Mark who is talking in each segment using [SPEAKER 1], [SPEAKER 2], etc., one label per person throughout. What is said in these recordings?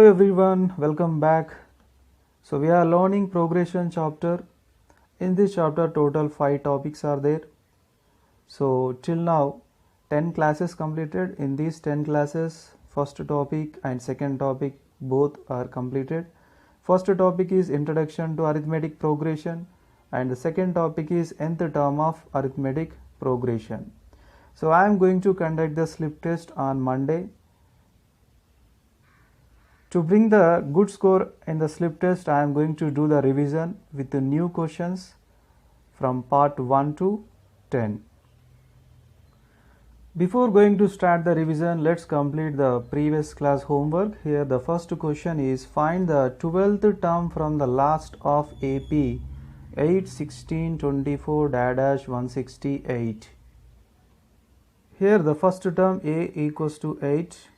[SPEAKER 1] everyone, welcome back. So we are learning progression chapter. In this chapter total 5 topics are there. So till now 10 classes completed. In these 10 classes first topic and second topic both are completed. First topic is introduction to arithmetic progression and the second topic is nth term of arithmetic progression. So I am going to conduct the slip test on Monday. To bring the good score in the slip test, I am going to do the revision with the new questions from part 1 to 10. Before going to start the revision, let's complete the previous class homework. Here the first question is find the 12th term from the last of AP 8, 16, 24, 168. Here the first term A equals to 8.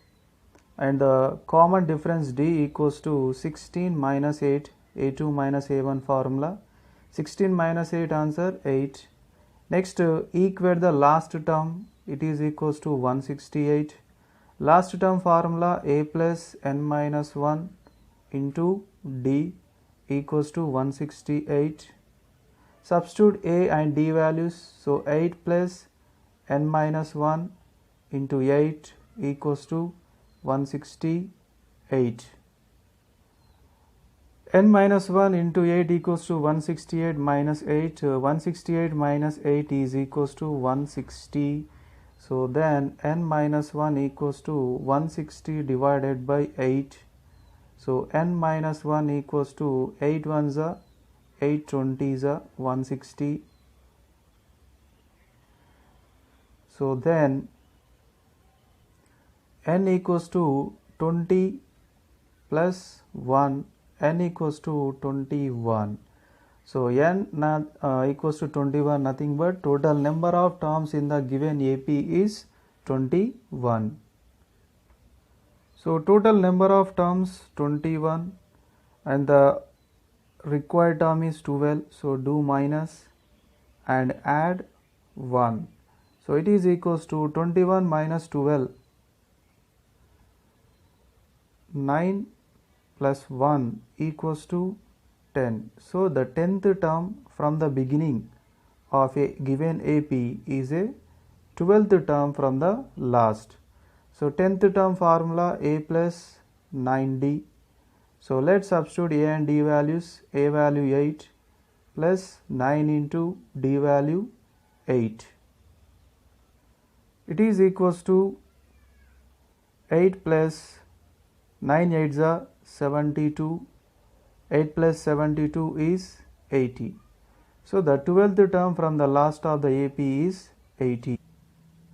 [SPEAKER 1] And the common difference D equals to 16 minus 8, A2 minus A1 formula. 16 minus 8 answer 8. Next equate the last term, it is equals to 168. Last term formula A plus n minus 1 into D equals to 168. Substitute A and D values, so 8 plus n minus 1 into 8 equals to 168. n minus 1 into 8 equals to 168 minus 8. 168 minus 8 is equals to 160. So then n minus 1 equals to 160 divided by 8. So n minus 1 equals to 8 ones are 8 20s are 160. So then n equals to 20 plus 1, n equals to 21. So n equals to 21, nothing but total number of terms in the given AP is 21. So total number of terms 21 and the required term is 12. So do minus and add 1. So it is equals to 21 minus 12. 9 plus 1 equals to 10. So the 10th term from the beginning of a given AP is a 12th term from the last. So 10th term formula A plus 9D. So let's substitute A and D values. A value 8 plus 9 into D value 8. It is equals to 8 plus 9 8s are 72, 8 plus 72 is 80. So the 12th term from the last of the AP is 80.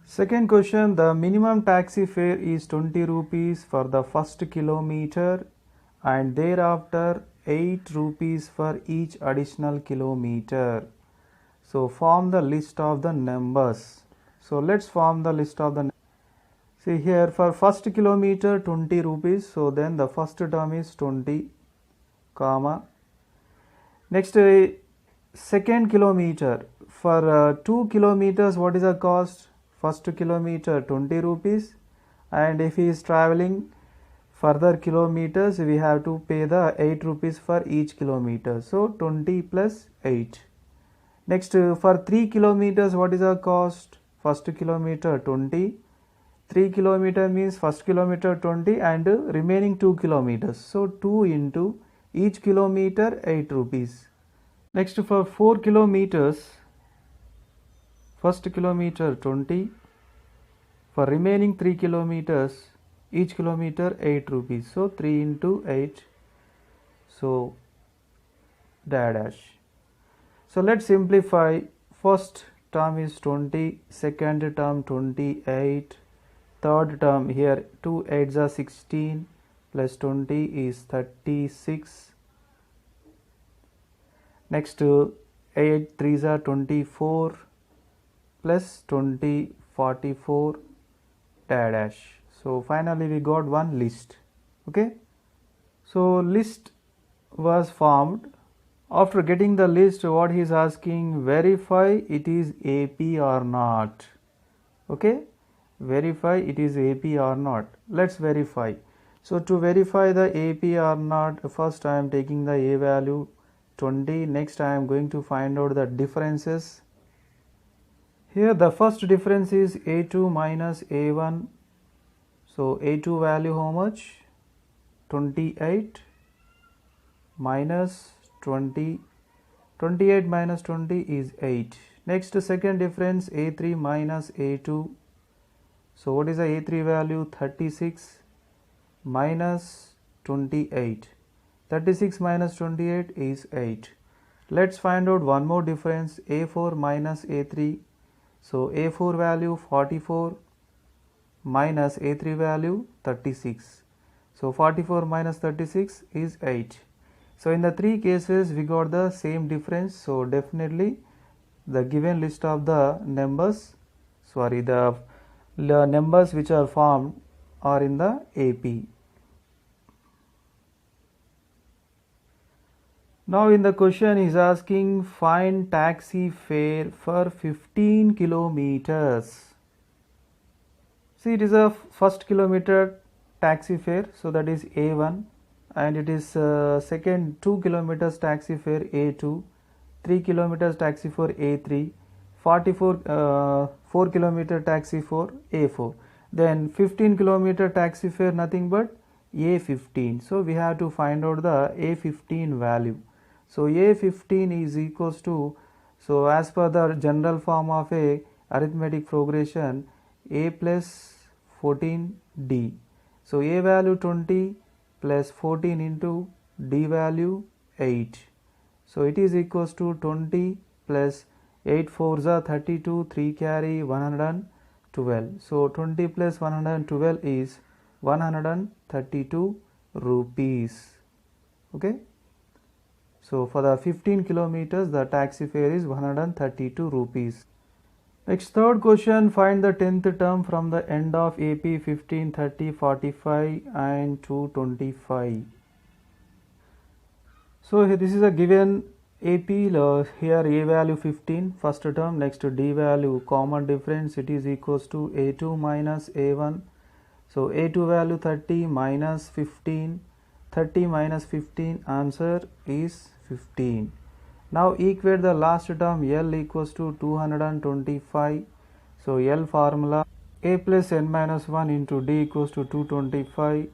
[SPEAKER 1] Second question, the minimum taxi fare is 20 rupees for the first kilometer and thereafter 8 rupees for each additional kilometer. So form the list of the numbers. So let's form the list of the numbers. See here for first kilometer 20 rupees, so then the first term is 20, comma. Next second kilometer, for 2 kilometers what is the cost? First kilometer 20 rupees and if he is traveling further kilometers we have to pay the 8 rupees for each kilometer, so 20 plus 8. Next for 3 kilometers what is the cost? First kilometer 20. 3 kilometer means first kilometer 20 and remaining 2 kilometers. So 2 into each kilometer 8 rupees. Next for 4 kilometers, first kilometer 20. For remaining 3 kilometers, each kilometer 8 rupees. So 3 into 8. So dash. So let's simplify. First term is 20, second term 28. Third term here 2 8s are 16 plus 20 is 36. Next 8 3s are 24 plus 20 44 dash. So finally we got one list. Okay. So list was formed. After getting the list, what he is asking, verify it is AP or not. Okay. Verify it is AP or not. Let's verify. So to verify the AP or not, first I am taking the A value 20. Next I am going to find out the differences. Here the first difference is A2 minus A1. So A2 value how much? 28 minus 20. 28 minus 20 is 8. Next second difference, A3 minus A2. So what is the A3 value? 36 minus 28. 36 minus 28 is 8. Let's find out one more difference, A4 minus A3. So A4 value 44 minus A3 value 36. So 44 minus 36 is 8. So in the three cases we got the same difference. So definitely the given list of the numbers, the numbers which are formed are in the AP. Now in the question is asking find taxi fare for 15 kilometers. See, it is a first kilometer taxi fare, so that is A1, and it is second 2 kilometers taxi fare A2, 3 kilometers taxi for A3, 4 kilometer taxi for A4. Then 15 kilometer taxi fare nothing but A15. So we have to find out the A15 value. So A15 is equals to, so as per the general form of a arithmetic progression, A plus 14D. So A value 20 plus 14 into D value 8. So it is equals to 20 plus 8 fours are 32, 3 carry 112. So 20 plus 112 is 132 rupees. Okay. So for the 15 kilometers the taxi fare is 132 rupees. Next, third question, find the 10th term from the end of AP 15, 30, 45 and 225. So here this is a given AP, here A value 15 first term, next D value common difference, it is equals to A2 minus A1. So A2 value 30 minus 15, 30 minus 15, answer is 15. Now equate the last term, L equals to 225. So L formula, A plus n minus 1 into D equals to 225.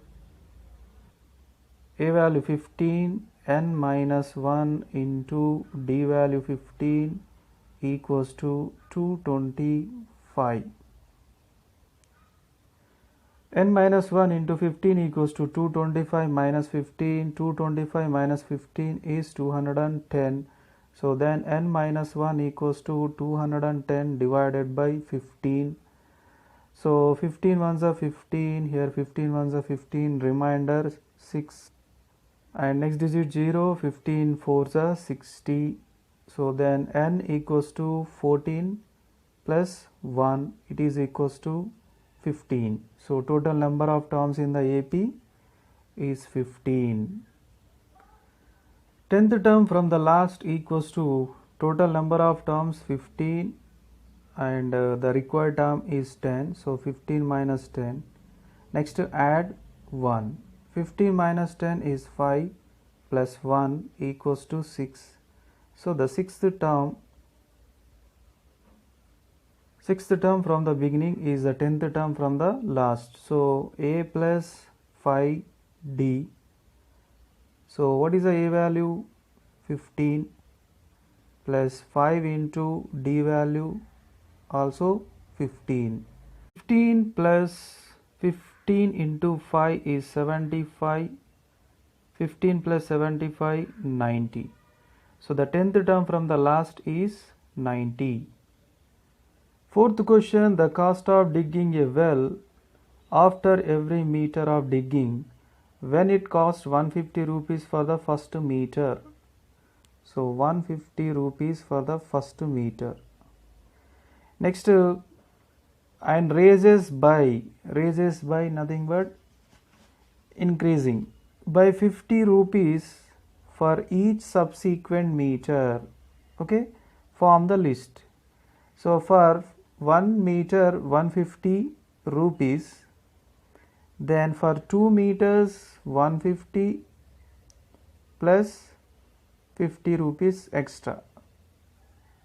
[SPEAKER 1] A value 15, n minus 1 into D value 15 equals to 225. N minus 1 into 15 equals to 225 minus 15. 225 minus 15 is 210. So then n minus 1 equals to 210 divided by 15. So 15 ones are 15, here 15 ones are 15, remainder 6. And next digit 0, 15 fours are 60. So then n equals to 14 plus 1, it is equals to 15. So total number of terms in the AP is 15. 10th term from the last equals to total number of terms 15 and the required term is 10. So 15 minus 10. Next add 1. 15 minus 10 is 5 plus 1 equals to 6. So the sixth term from the beginning is the 10th term from the last. So A plus 5D. So what is the A value? 15 plus 5 into D value also 15. 15 plus 15 into 5 is 75. 15 plus 75, 90. So the 10th term from the last is 90. Fourth question, the cost of digging a well after every meter of digging when it costs 150 rupees for the first meter. So 150 rupees for the first meter. Next, and raises by nothing but increasing by 50 rupees for each subsequent meter. Okay, form the list. So for 1 meter 150 rupees, Then for 2 meters 150 plus 50 rupees extra,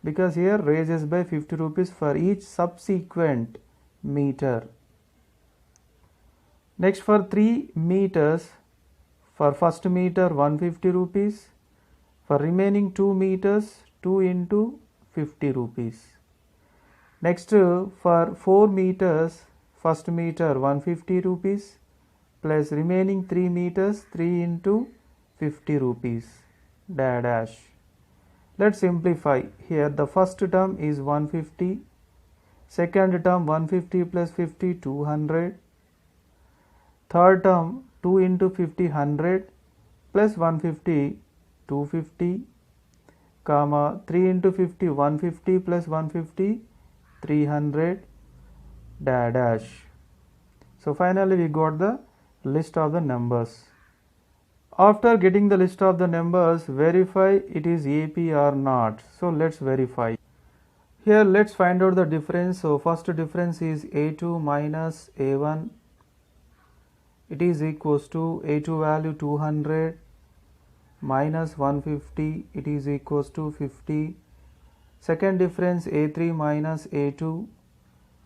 [SPEAKER 1] because here raises by 50 rupees for each subsequent meter. Next for 3 meters, for first meter 150 rupees, for remaining 2 meters 2 into 50 rupees. Next for 4 meters, first meter 150 rupees plus remaining 3 meters 3 into 50 rupees dash. Let's simplify. Here the first term is 150, second term 150 plus 50 200, third term 2 into 50 100 plus 150 250, comma 3 into 50 150 plus 150 300 dash. So finally we got the list of the numbers. After getting the list of the numbers, verify it is AP or not. So let's verify. Here let's find out the difference. So first difference is A2 minus A1. It is equals to A2 value 200 minus 150. It is equals to 50. Second difference A3 minus A2.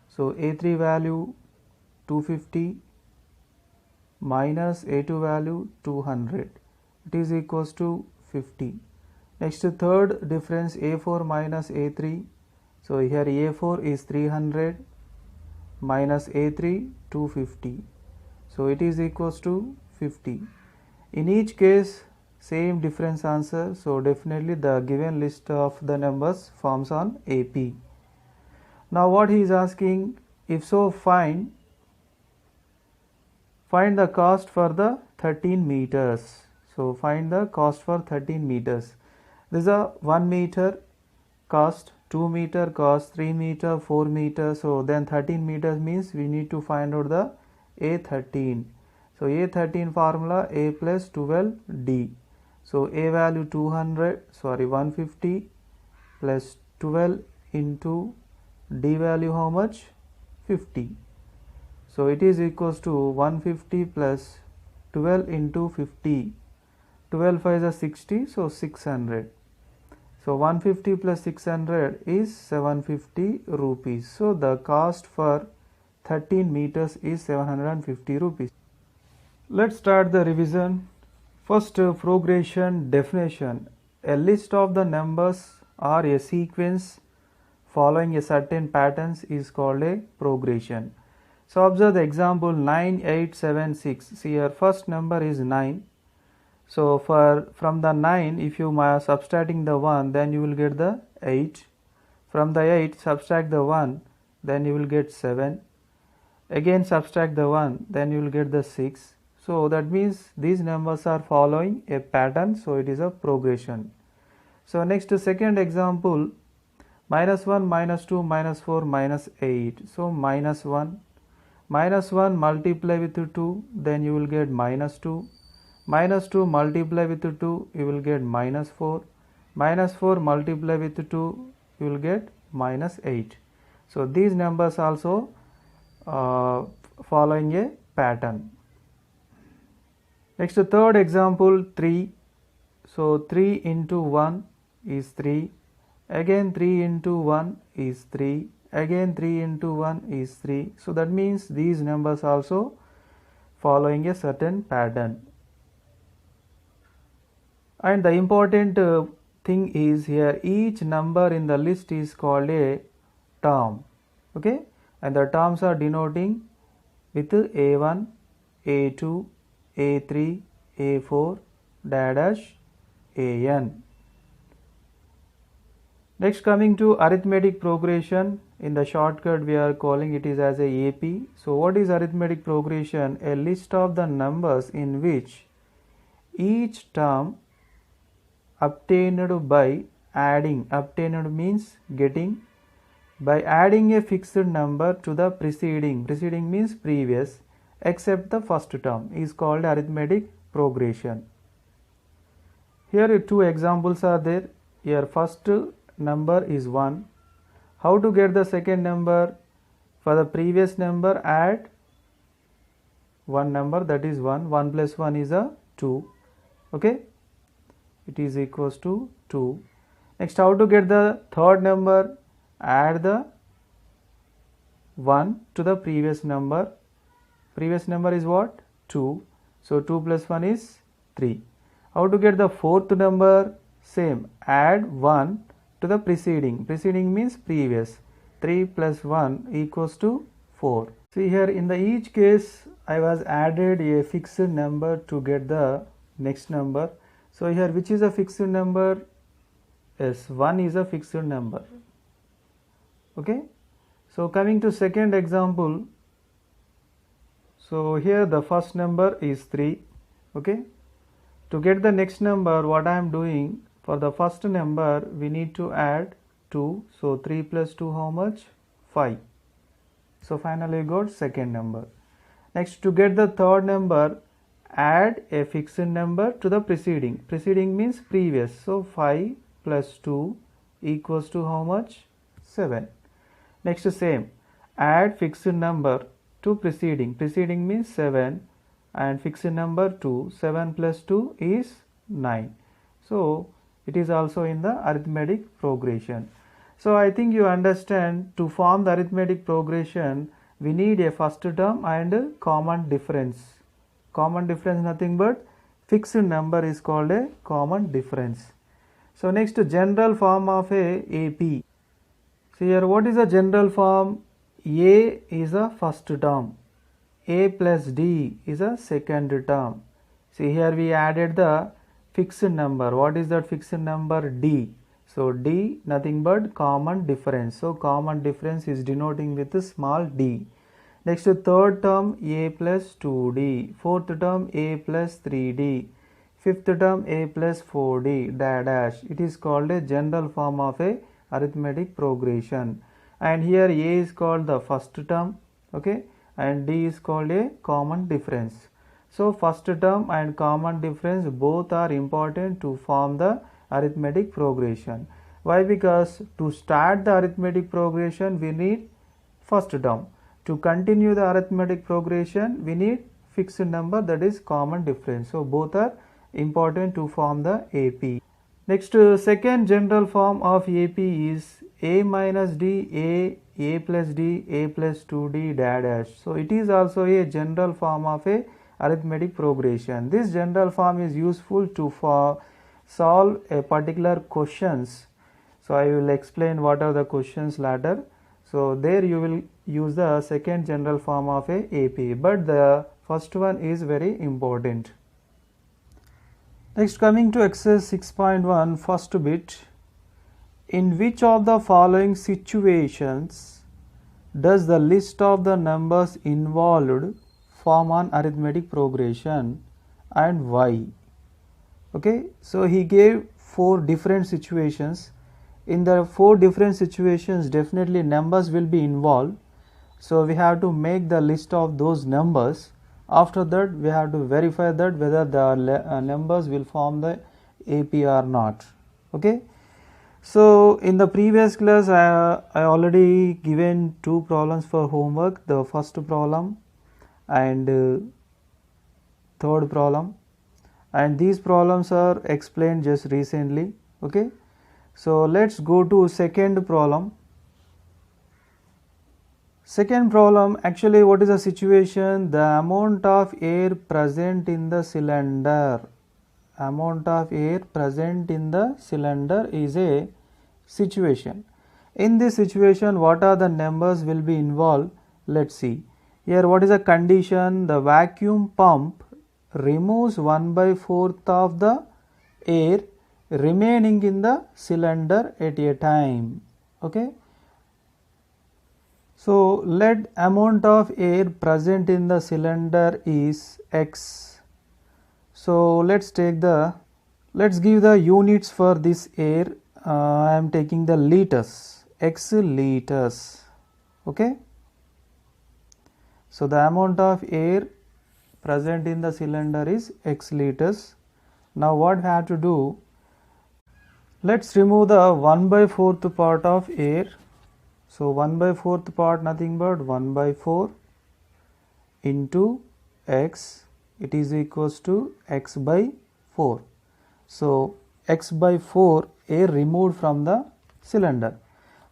[SPEAKER 1] So A3 value 250 minus A2 value 200. It is equals to 50. Next third difference A4 minus A3. So here A4 is 300 minus A3 250. So it is equals to 50. In each case same difference answer. So definitely the given list of the numbers forms on AP. Now what he is asking, if so find the cost for the 13 meters. So find the cost for 13 meters. This is a 1 meter cost, 2 meter cost, 3 meter, 4 meter. So then 13 meters means we need to find out the A13. So A13 formula A plus 12D. So A value 150 plus 12 into D value how much? 50. So it is equals to 150 plus 12 into 50. 12 5 is 60, so 600. So 150 plus 600 is 750 rupees. So the cost for 13 meters is 750 rupees. Let's start the revision. First progression definition. A list of the numbers or a sequence following a certain patterns is called a progression. So observe the example 9876. See here first number is 9. So from the 9 if you are subtracting the 1 then you will get the 8. From the 8 subtract the 1 then you will get 7. Again subtract the 1 then you will get the 6. So that means these numbers are following a pattern, so it is a progression. So next second example minus 1 minus 2 minus 4 minus 8. So minus 1 multiply with 2 then you will get minus 2. Minus 2 multiply with 2 you will get minus 4. Minus 4 multiply with 2 you will get minus 8. So these numbers also following a pattern. Next third example 3. So 3 into 1 is 3. Again 3 into 1 is 3. Again 3 into 1 is 3. So that means these numbers also following a certain pattern. And the important thing is here each number in the list is called a term. Okay, and the terms are denoting with A1, A2, A3, A4 dash AN. Next coming to arithmetic progression. In the shortcut we are calling it is as a AP. So what is arithmetic progression? A list of the numbers in which each term obtained by adding, obtained means getting, by adding a fixed number to the preceding means previous, except the first term is called arithmetic progression. Here two examples are there. Here first number is 1. How to get the second number? For the previous number add one number, that is 1. 1 plus 1 is a 2. Okay, it is equals to 2. Next, how to get the third number? Add the 1 to the previous number. Previous number is what? 2. So 2 plus 1 is 3. How to get the fourth number? Same, add 1 to the preceding. Preceding means previous. 3 plus 1 equals to 4. See here, in the each case I was added a fixed number to get the next number. So here, which is a fixed number? Yes, 1 is a fixed number. Okay, so coming to second example. So here the first number is 3. Okay, to get the next number, what I am doing, for the first number we need to add 2. So 3 plus 2 how much? 5. So finally got second number. Next, to get the third number, add a fixed number to the preceding. Preceding means previous. So 5 plus 2 equals to how much? 7. Next, same, add fixed number to preceding. Preceding means 7 and fixed number 2. 7 plus 2 is 9. So it is also in the arithmetic progression. So I think you understand, to form the arithmetic progression we need a first term and a common difference. Common difference nothing but fixed number is called a common difference. So next, general form of a AP. So here, what is the general form? A is a first term, A plus D is a second term. See here, we added the fixed number. What is that fixed number? D. So D nothing but common difference. So common difference is denoting with a small d. Next, third term A plus 2D. Fourth term A plus 3D. Fifth term A plus 4D dash. It is called a general form of a arithmetic progression. And here A is called the first term. Okay, and D is called a common difference. So first term and common difference both are important to form the arithmetic progression. Why? Because to start the arithmetic progression we need first term. To continue the arithmetic progression we need fixed number, that is common difference. So both are important to form the AP. Next, second general form of AP is A minus D, A plus D, A plus 2D dash. So it is also a general form of a arithmetic progression. This general form is useful to solve a particular questions. So I will explain what are the questions later. So there you will use the second general form of a AP, but the first one is very important. Next, coming to exercise 6.1, first bit. In which of the following situations does the list of the numbers involved form an arithmetic progression and why? Okay, so he gave 4 different situations. In the 4 different situations definitely numbers will be involved. So we have to make the list of those numbers. After that we have to verify that whether the numbers will form the AP or not. Okay, so in the previous class I already given 2 problems for homework, the first problem and third problem, and these problems are explained just recently. Okay, so let's go to second problem. Second problem, actually what is the situation? The amount of air present in the cylinder. Amount of air present in the cylinder is a situation. In this situation, what are the numbers will be involved? Let's see. Here what is the condition? The vacuum pump removes 1/4 of the air remaining in the cylinder at a time. Okay. So let amount of air present in the cylinder is X. So let's give the units for this air. I am taking the liters, X liters. Okay. So the amount of air present in the cylinder is X liters. Now what we have to do? Let's remove the 1/4 part of air. So 1/4 part nothing but 1/4 into x, it is equals to x by 4. So x by 4 air removed from the cylinder.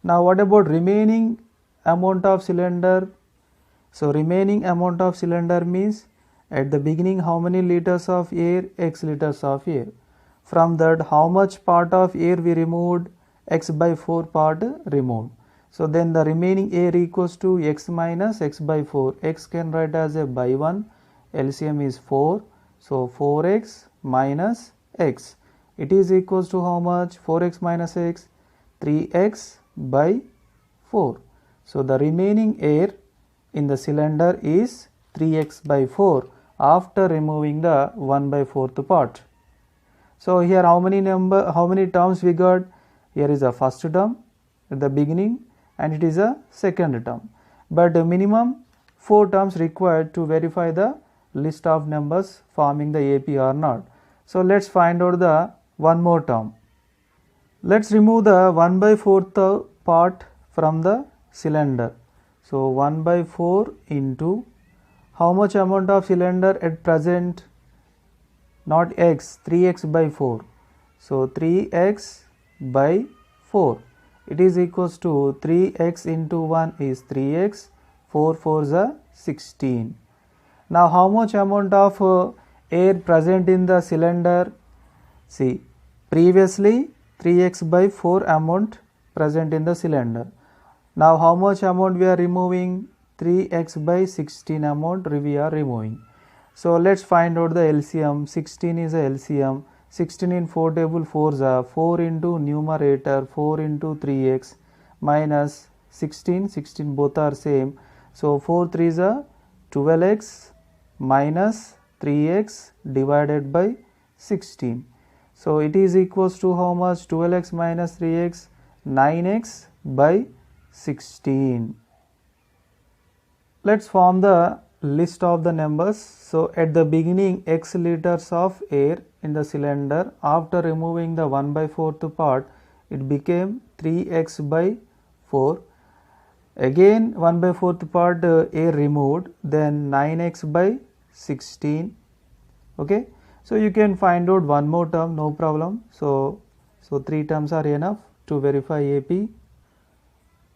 [SPEAKER 1] Now what about remaining amount of cylinder? So remaining amount of cylinder means at the beginning how many liters of air? X liters of air. From that how much part of air we removed? X by 4 part removed. So then the remaining air equals to x minus x by 4. X can write as a by 1. LCM is 4. So 4x minus x. It is equals to how much? 4x minus x? 3x by 4. So the remaining air in the cylinder is 3x by 4 after removing the 1 by 4th part. So here how many terms we got? Here is a first term at the beginning and it is a second term. But the minimum 4 terms required to verify the list of numbers forming the AP or not. So let's find out the one more term. Let's remove the 1 by 4th part from the cylinder. So 1 by 4 into how much amount of cylinder at present? Not x, 3x by 4. So 3x by 4. It is equals to 3x into 1 is 3x, 4 4s are 16. Now how much amount of air present in the cylinder? See, previously 3x by 4 amount present in the cylinder. Now how much amount we are removing? 3x by 16 amount we are removing. So let's find out the LCM. 16 is a LCM. 16 in 4 table 4s are 4 into numerator 4 into 3x minus 16. 16 both are same. So 4 3s are 12x minus 3x divided by 16. So it is equals to how much? 12x minus 3x? 9x by 16. Let's form the list of the numbers. So at the beginning x liters of air in the cylinder, after removing the 1 by 4th part it became 3x by 4. Again 1 by 4th part air removed, then 9x by 16. Okay, so you can find out one more term, no problem. So 3 terms are enough to verify AP.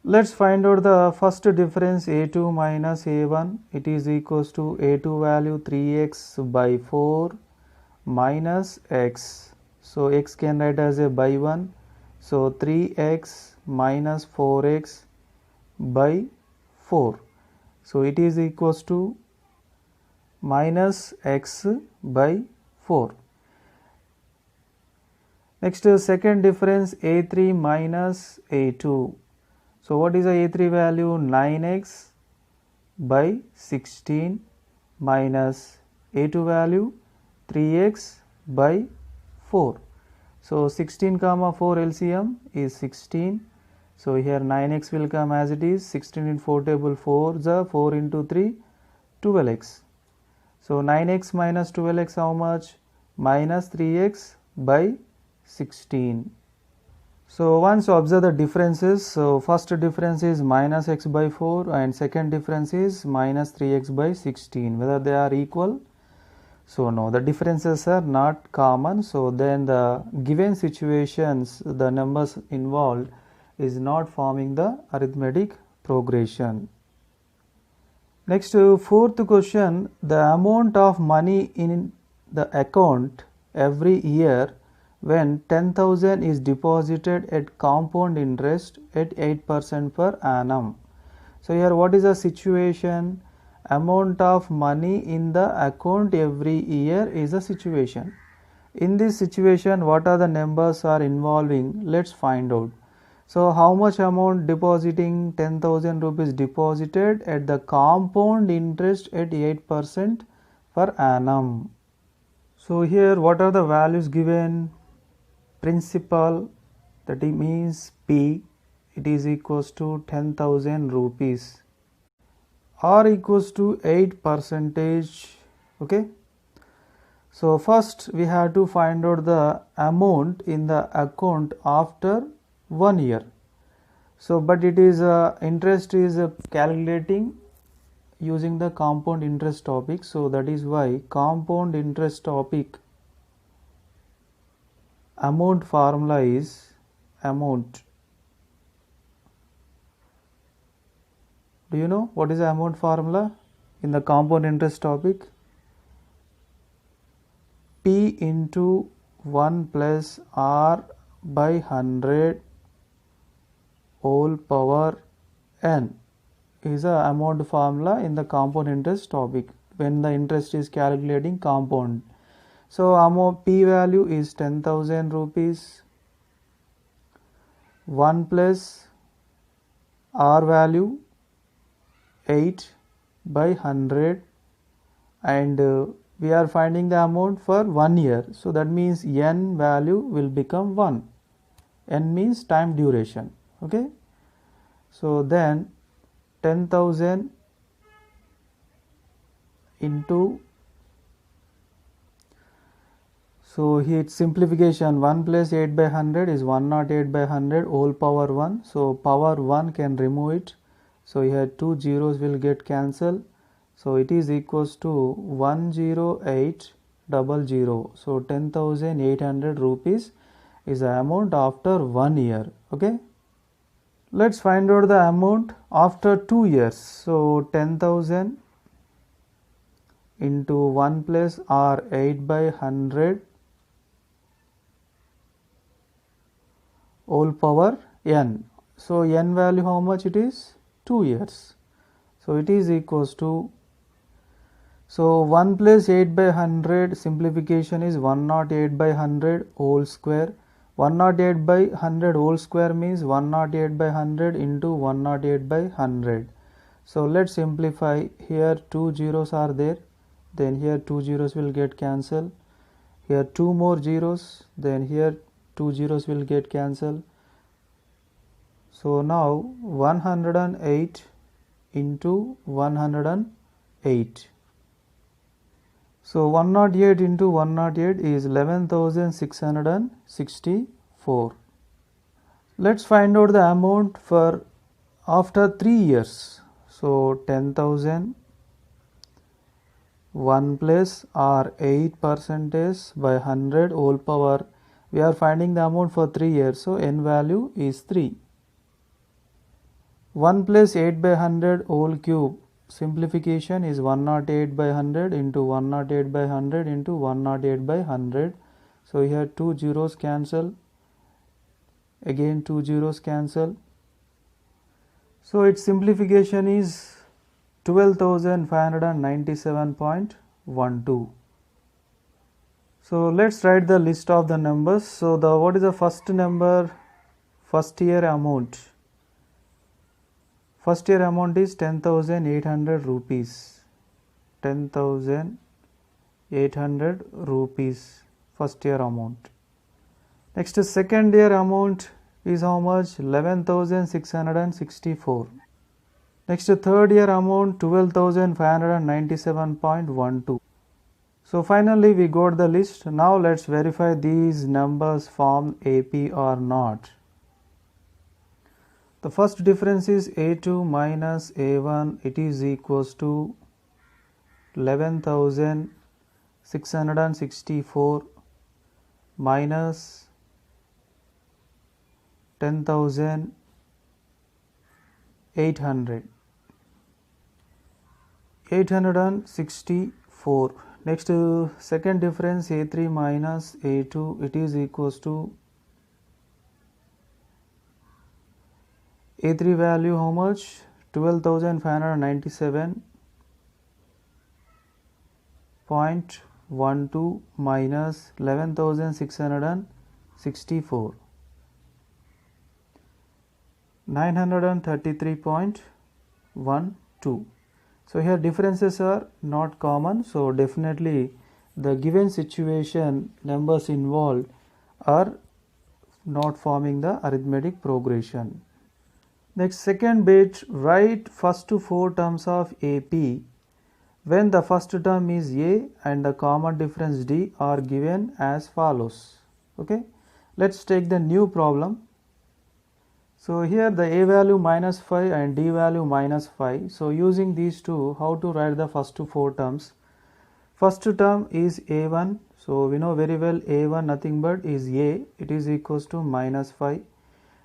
[SPEAKER 1] Let's find out the first difference, A2 minus A1. It is equals to A2 value 3x by 4 minus x. So x can write as a by 1. So 3x minus 4x by 4. So it is equals to minus x by 4. Next second difference, A3 minus A2. So what is the A3 value? 9x by 16 minus A2 value 3x by 4. So 16 comma 4 LCM is 16. So here 9x will come as it is. 16 in 4 table 4 the 4 into 3 12x. So 9x minus 12x how much? Minus 3x by 16. So once observe the differences. So first difference is minus x by 4 and second difference is minus 3x by 16. Whether they are equal? So no, the differences are not common. So then the given situations, the numbers involved is not forming the arithmetic progression. Next, fourth question, the amount of money in the account every year when 10,000 is deposited at compound interest at 8% per annum. So here what is the situation? Amount of money in the account every year is a situation. In this situation, what are the numbers are involving? Let's find out. So how much amount depositing? 10,000 rupees deposited at the compound interest at 8% per annum. So here what are the values given? Principal, that means P, it is equals to 10,000 rupees. R equals to 8%. Okay. So first we have to find out the amount in the account after 1 year. So but it is interest is calculating using the compound interest topic, so that is why compound interest topic amount formula is amount. Do you know what is the amount formula in the compound interest topic? P into 1 plus R by 100 whole power n is the amount formula in the compound interest topic when the interest is calculating compound. So amount P value is 10,000 rupees. 1 plus R value 8 by 100, and we are finding the amount for 1 year. So that means n value will become 1. N means time duration. Okay. So then 10,000 into, so here it's simplification, 1 plus 8 by 100 is 108 by 100 whole power 1. So power 1 can remove it. So here 2 zeros will get cancelled. So it is equals to 10800. So 10,800 rupees is the amount after 1 year. Okay. Let's find out the amount after 2 years. So 10,000 into 1 plus R 8 by 100 whole power n. So n value how much it is? 2 years. So it is equals to, so 1 plus 8 by 100 simplification is 108 by 100 whole square. 108 by 100 whole square means 108 by 100 into 108 by 100. So let's simplify. Here 2 zeros are there, then here 2 zeros will get cancelled. Here 2 more zeros, then here 2 zeros will get cancelled. So now 108 into 108. So 108 into 108 is 11,664. Let's find out the amount for after 3 years. So 10,000, 1 plus R 8% by 100 whole power. We are finding the amount for 3 years. So n value is 3. 1 plus 8 by 100 whole cube. Simplification is 108 by 100 into 108 by 100 into 108 by 100. So here 2 zeros cancel. Again 2 zeros cancel. So its simplification is 12,597.12. So let's write the list of the numbers. So what is the first number? First year amount. First year amount is 10,800 rupees. 10,800 rupees first year amount. Next, second year amount is how much? 11,664. Next, third year amount 12,597.12. So finally we got the list. Now let's verify these numbers form AP or not. The first difference is A2 minus A1, it is equals to 11,664 minus 10,800. 864. Next, second difference A3 minus A2, it is equals to A3 value how much? 12,597.12 minus 11,664. 933.12. So here differences are not common. So definitely the given situation numbers involved are not forming the arithmetic progression. Next, second bit, write first 4 terms of AP when the first term is A and the common difference D are given as follows. Okay, let's take the new problem. So here the a value minus 5 and d value minus 5. So using these two, how to write the first four terms? First term is a1. So we know very well a1 nothing but is a. It is equals to minus 5.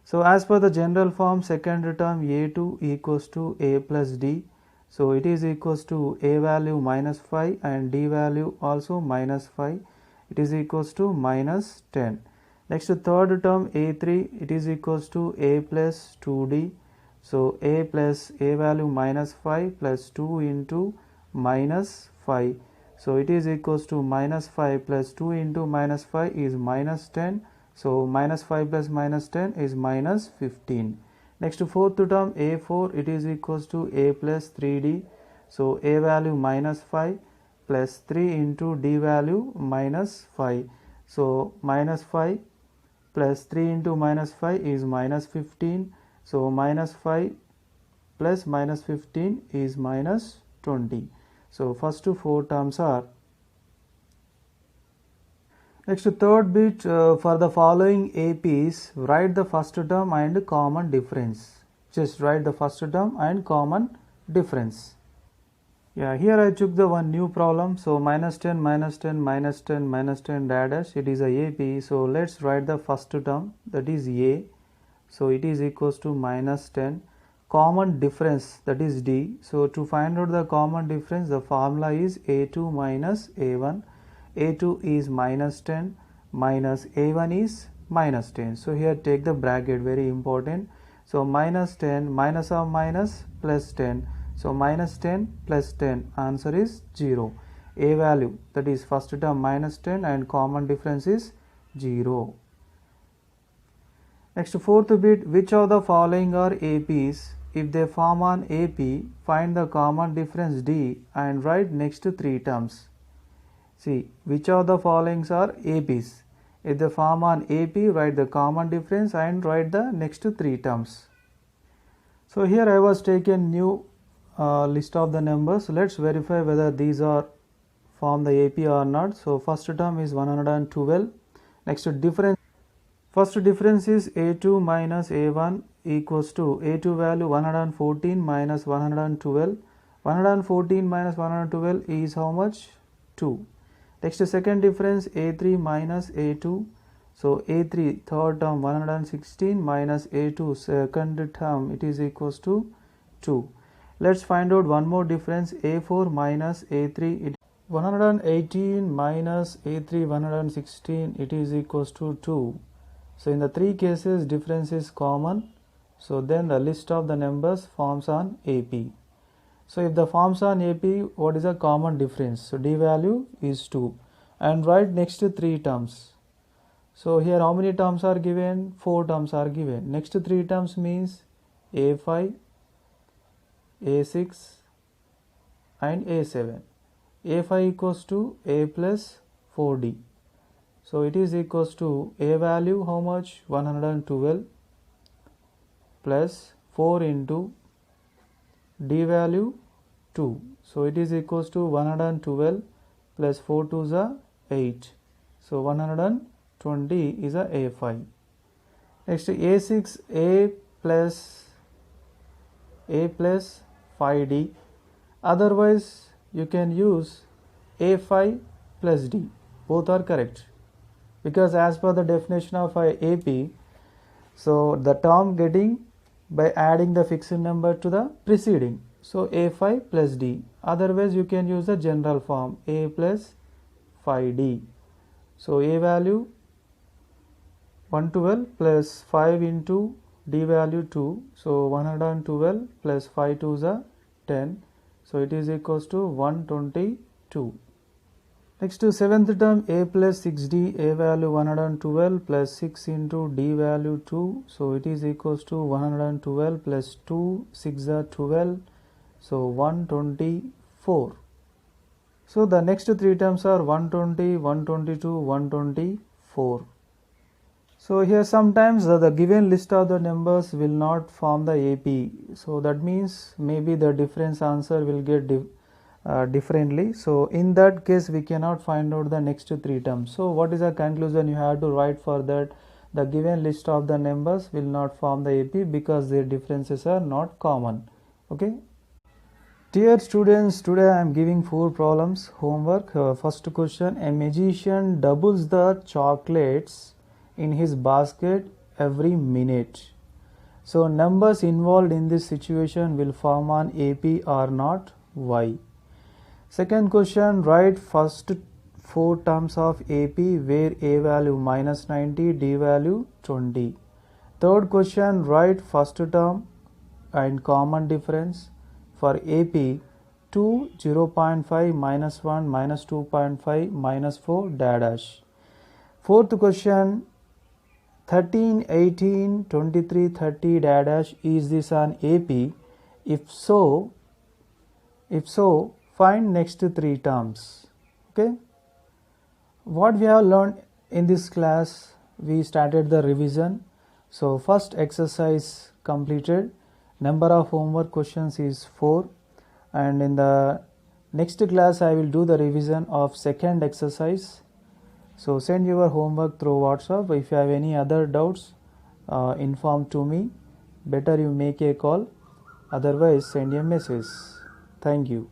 [SPEAKER 1] So as per the general form, second term a2 equals to a plus d. So it is equals to a value minus 5 and d value also minus 5. It is equals to minus 10. Next third term a3, it is equals to a plus 2d. So a plus a value minus 5 plus 2 into minus 5. So it is equals to minus 5 plus 2 into minus 5 is minus 10. So minus 5 plus minus 10 is minus 15. Next fourth term a4, it is equals to a plus 3d. So a value minus 5 plus 3 into d value minus 5. So minus 5 plus 3 into minus 5 is minus 15. So minus 5 plus minus 15 is minus 20. So first four terms are. Next third bit, for the following APs, write the first term and common difference. Just write the first term and common difference. Yeah, here I took the one new problem. So minus 10, minus 10, minus 10, minus 10 dash, it is a AP. So let's write the first term, that is A. So it is equals to minus 10. Common difference, that is D. So to find out the common difference, the formula is A2 minus A1. A2 is minus 10 minus A1 is minus 10. So here take the bracket, very important. So minus 10 minus of minus plus 10. So minus 10 plus 10, answer is 0. A value, that is first term minus 10 and common difference is 0. Next fourth bit, which of the following are APs? If they form an AP, find the common difference D and write next three terms. See, which of the followings are APs? If they form an AP, write the common difference and write the next three terms. So here I was taken new list of the numbers. Let's verify whether these are form the AP or not. So first term is 112. Next difference. First difference is A2 minus A1 equals to A2 value 114 minus 112. 114 minus 112 is how much? 2. Next second difference A3 minus A2. So A3 third term 116 minus A2 second term, it is equals to 2. Let's find out one more difference, A4 minus A3. 118 minus A3 116, it is equals to 2. So in the three cases difference is common. So then the list of the numbers forms an AP. So if the forms an AP, what is the common difference? So D value is 2. And write next three terms. So here how many terms are given? 4 terms are given. Next three terms means A5, A6 and A7. A5 equals to A plus 4D. So it is equals to A value how much? 112 plus 4 into D value 2. So it is equals to 112 plus 4 to the 8. So 120 is a A5. Next A6, A plus 5D. Otherwise you can use A5 plus D. Both are correct. Because as per the definition of AP, so the term getting by adding the fixed number to the preceding. So A5 plus D. Otherwise you can use the general form A plus 5D. So A value 112 plus 5 into D value 2. So 112 plus 5 to the 10. So it is equals to 122. Next to seventh term A plus 6D, A value 112 plus 6 into D value 2. So it is equals to 112 plus 2, 6 are 12. So 124. So the next three terms are 120, 122, 124. So here sometimes the given list of the numbers will not form the AP. So that means maybe the difference answer will get differently. So in that case we cannot find out the next three terms. So what is the conclusion you have to write for that? the given list of the numbers will not form the AP because their differences are not common. Okay. Dear students, today I am giving 4 problems homework. First question, a magician doubles the chocolates in his basket every minute. So numbers involved in this situation will form an AP or not. Why? Second question, write first 4 terms of AP where A value minus 90, D value 20. Third question, write first term and common difference. For AP 2, 0.5, minus 1, minus 2.5, minus 4, dash. Fourth question, 13, 18, 23, 30, dash. Is this an AP? If so, find next 3 terms. Okay. What we have learned in this class, we started the revision. So first exercise completed. Number of homework questions is 4, and in the next class I will do the revision of second exercise. So send your homework through WhatsApp. If you have any other doubts, inform to me. Better you make a call, otherwise send a message. Thank you.